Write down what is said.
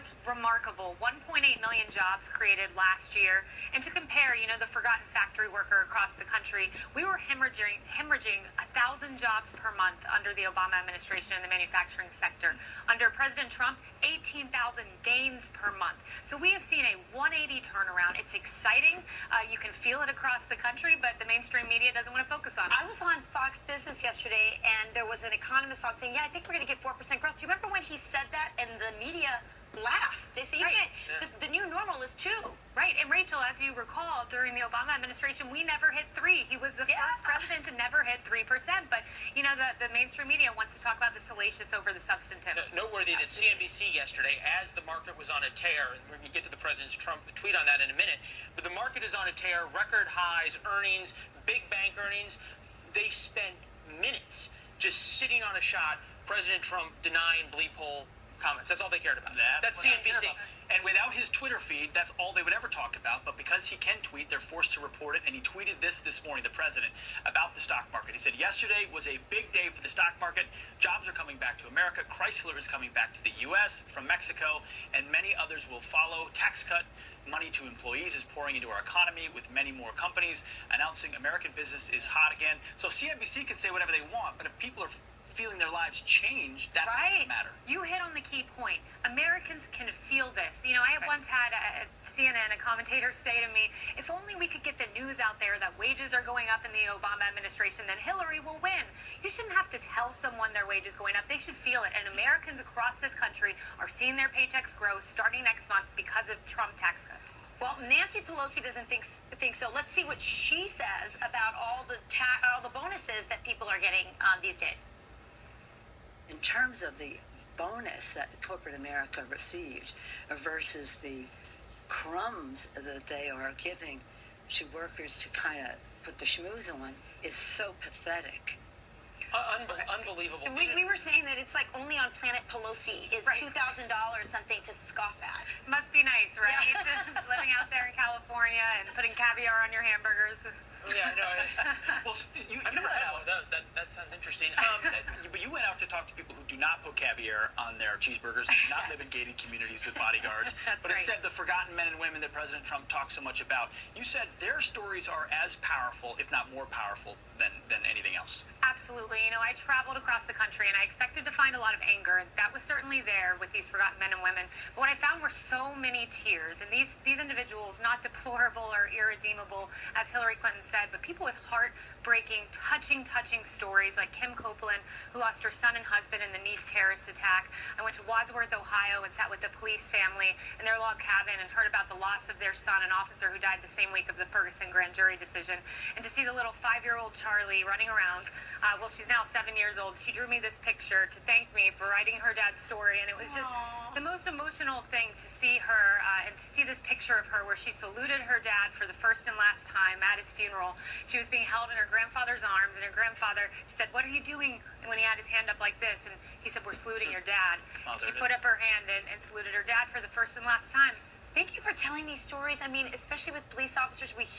it's remarkable. 1.8 million jobs created last year. And to compare, the forgotten factory worker across the country, we were hemorrhaging 1,000 jobs per month under the Obama administration in the manufacturing sector. Under President Trump, 18,000 gains per month. So we have seen a 180 turnaround. It's exciting. You can feel it across the country, but the mainstream media doesn't want to focus on it. I was on Fox Business yesterday, and there was an economist on saying, I think we're going to get 4% growth. Do you remember when he said that and the media laughed? They said, the new normal is 2. Right, and Rachel, as you recall, during the Obama administration, we never hit 3. He was the first president to never hit 3%. But, the mainstream media wants to talk about the salacious over the substantive. Noteworthy that CNBC yesterday, as the market was on a tear, and we're going to get to the President's Trump tweet on that in a minute, but the market is on a tear, record highs, earnings, big bank earnings. They spent minutes just sitting on a shot, President Trump denying bleep hole comments. That's all they cared about. That's CNBC. And without his Twitter feed, that's all they would ever talk about. But because he can tweet, they're forced to report it. And he tweeted this morning, the president, about the stock market. He said, yesterday was a big day for the stock market. Jobs are coming back to America. Chrysler is coming back to the U.S. from Mexico. And many others will follow. Tax cut money to employees is pouring into our economy, with many more companies announcing American business is hot again. So CNBC can say whatever they want. But if people are feeling their lives change, that doesn't matter. You hit on the key point. Americans can feel this. I once had a CNN, a commentator, say to me, if only we could get the news out there that wages are going up in the Obama administration, then Hillary will win. You shouldn't have to tell someone their wages going up. They should feel it. And Americans across this country are seeing their paychecks grow starting next month because of Trump tax cuts. Well, Nancy Pelosi doesn't think so. Let's see what she says about all the bonuses that people are getting these days. In terms of the bonus that corporate America received versus the crumbs that they are giving to workers to kind of put the schmooze on, is so pathetic. Unbelievable. We were saying that it's like only on Planet Pelosi is $2,000 something to scoff at. Must be nice, right? Yeah. Living out there in California and putting caviar on your hamburgers. Yeah, no. Well, I've never had one of those. That sounds interesting. But you went out to talk to people who do not put caviar on their cheeseburgers, do not live in gated communities with bodyguards, but instead the forgotten men and women that President Trump talks so much about. You said their stories are as powerful, if not more powerful, than anything else. Absolutely. I traveled across the country, and I expected to find a lot of anger, and that was certainly there with these forgotten men and women. But what I found were so many tears, and these individuals, not deplorable or irredeemable, as Hillary Clinton said, but people with heartbreaking, touching stories, like Kim Copeland, who lost her son and husband in the Nice terrorist attack. I went to Wadsworth, Ohio, and sat with the police family in their log cabin and heard about the loss of their son, an officer who died the same week of the Ferguson grand jury decision. And to see the little 5-year-old Charlie running around, she's now 7 years old. She drew me this picture to thank me for writing her dad's story, and it was just the most emotional thing to see her and to see this picture of her where she saluted her dad for the first and last time at his funeral. She was being held in her grandfather's arms, and her grandfather, she said, "What are you doing?" when he had his hand up like this, and he said, "We're saluting your dad." She put up her hand and saluted her dad for the first and last time. Thank you for telling these stories. I mean, especially with police officers, we hear